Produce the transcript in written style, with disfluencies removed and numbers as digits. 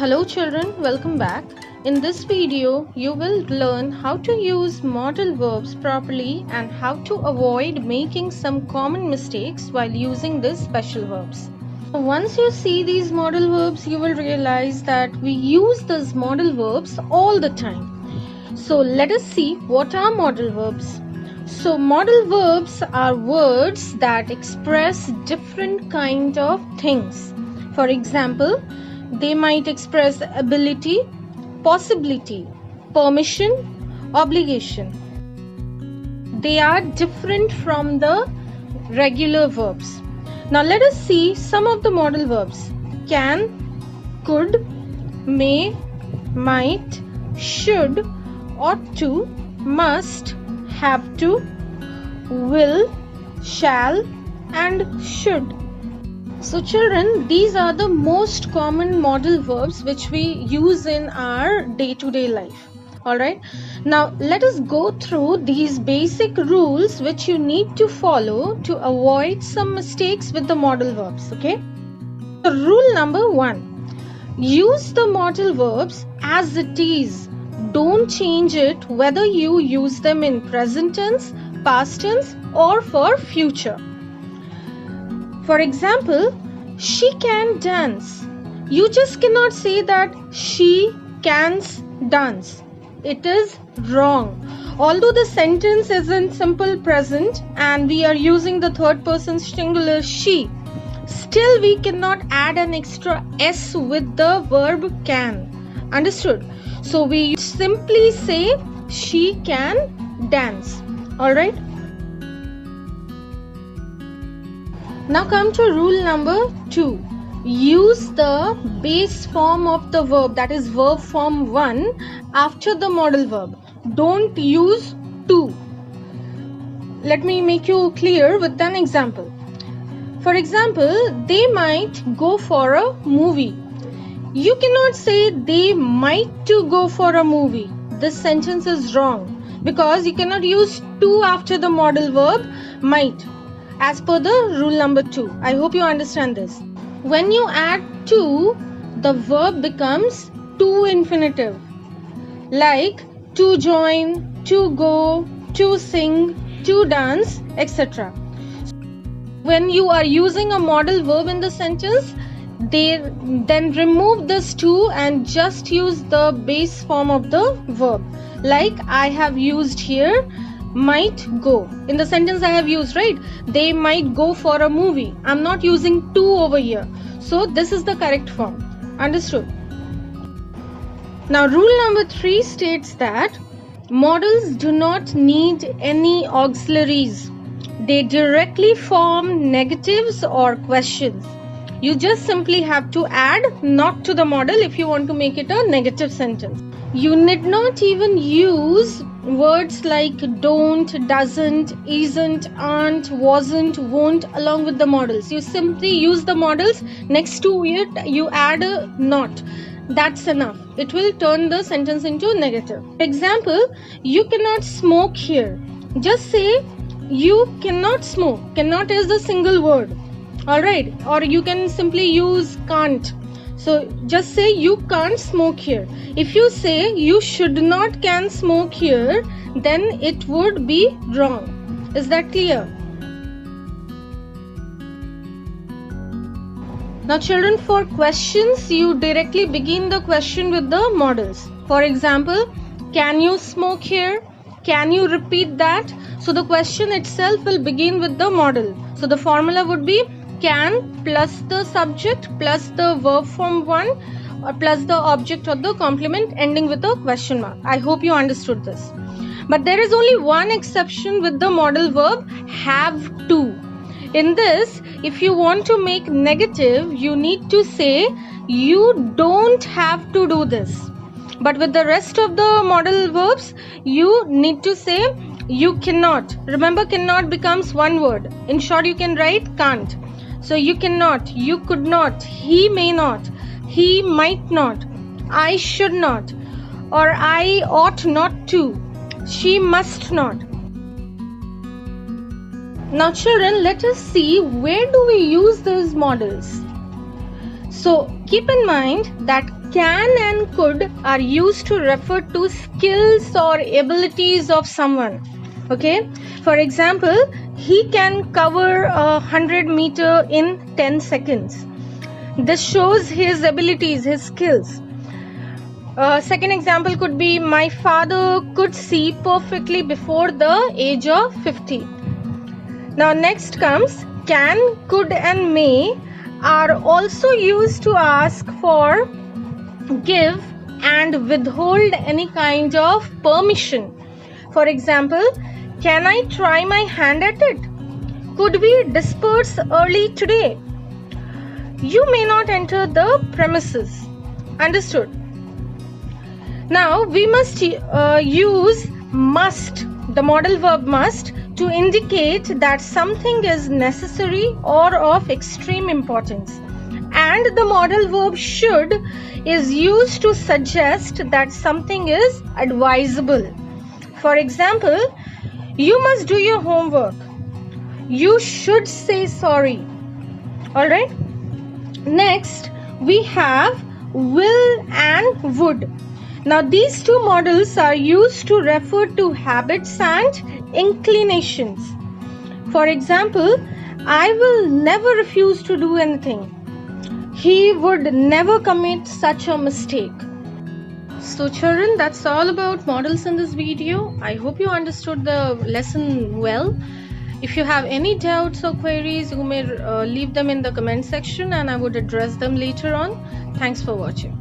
Hello children, welcome back. In this video, you will learn how to use modal verbs properly and how to avoid making some common mistakes while using these special verbs. Once you see these modal verbs, you will realize that we use these modal verbs all the time. So let us see what are modal verbs. So modal verbs are words that express different kind of things. For example, they might express ability, possibility, permission, obligation. They are different from the regular verbs. Now let us see some of the modal verbs. Can, could, may, might, should, ought to, must, have to, will, shall, and should. So children, these are the most common modal verbs which we use in our day-to-day life. Alright, now let us go through these basic rules which you need to follow to avoid some mistakes with the modal verbs. Okay, so rule number 1, use the modal verbs as it is. Don't change it whether you use them in present tense, past tense or for future. For example, she can dance. You just cannot say that she can dance. It is wrong. Although the sentence is in simple present and we are using the third person singular she, still we cannot add an extra s with the verb can. Understood? So we simply say she can dance. Alright? Now come to rule number 2. Use the base form of the verb, that is verb form 1 after the modal verb. Don't use to. Let me make you clear with an example. For example, they might go for a movie. You cannot say they might to go for a movie. This sentence is wrong because you cannot use to after the modal verb might, as per the rule number 2. I hope you understand this. When you add to, the verb becomes to infinitive, like to join, to go, to sing, to dance, etc. When you are using a modal verb in the sentence, then remove this to and just use the base form of the verb. Like I have used here, might go. In the sentence I have used, right? They might go for a movie. I'm not using to over here. So this is the correct form. Understood? Now rule number 3 states that modals do not need any auxiliaries. They directly form negatives or questions. You just simply have to add not to the modal if you want to make it a negative sentence. You need not even use words like don't, doesn't, isn't, aren't, wasn't, won't along with the modals. You simply use the modals, next to it you add a not. That's enough. It will turn the sentence into negative. For example, you cannot smoke here. Just say you cannot smoke. Cannot is the single word. Alright, or you can simply use can't. So just say you can't smoke here. If you say you should not can smoke here, then it would be wrong. Is that clear? Now children, for questions, you directly begin the question with the modals. For example, can you smoke here? Can you repeat that? So the question itself will begin with the modal. So the formula would be can plus the subject plus the verb form 1 or plus the object or the complement ending with a question mark. I hope you understood this. But there is only one exception with the modal verb have to. In this, if you want to make negative, you need to say you don't have to do this. But with the rest of the modal verbs, you need to say you cannot. Remember, cannot becomes one word. In short, you can write can't. So you cannot, you could not, he may not, he might not, I should not, or I ought not to, she must not. Now children, let us see where do we use those modals. So keep in mind that can and could are used to refer to skills or abilities of someone. Okay, for example, he can cover 100 meters in 10 seconds. This shows his abilities, his skills. Second example could be, my father could see perfectly before the age of 50. Now next comes, can, could and may are also used to ask for, give and withhold any kind of permission. For example, can I try my hand at it? Could we disperse early today? You may not enter the premises. Understood? Now we must use must, the modal verb must, to indicate that something is necessary or of extreme importance. And the modal verb should is used to suggest that something is advisable. For example, you must do your homework. You should say sorry. Alright? Next, we have will and would. Now these two modals are used to refer to habits and inclinations. For example, I will never refuse to do anything. He would never commit such a mistake. So children, that's all about modals in this video. I hope you understood the lesson well. If you have any doubts or queries, you may leave them in the comment section and I would address them later on. Thanks for watching.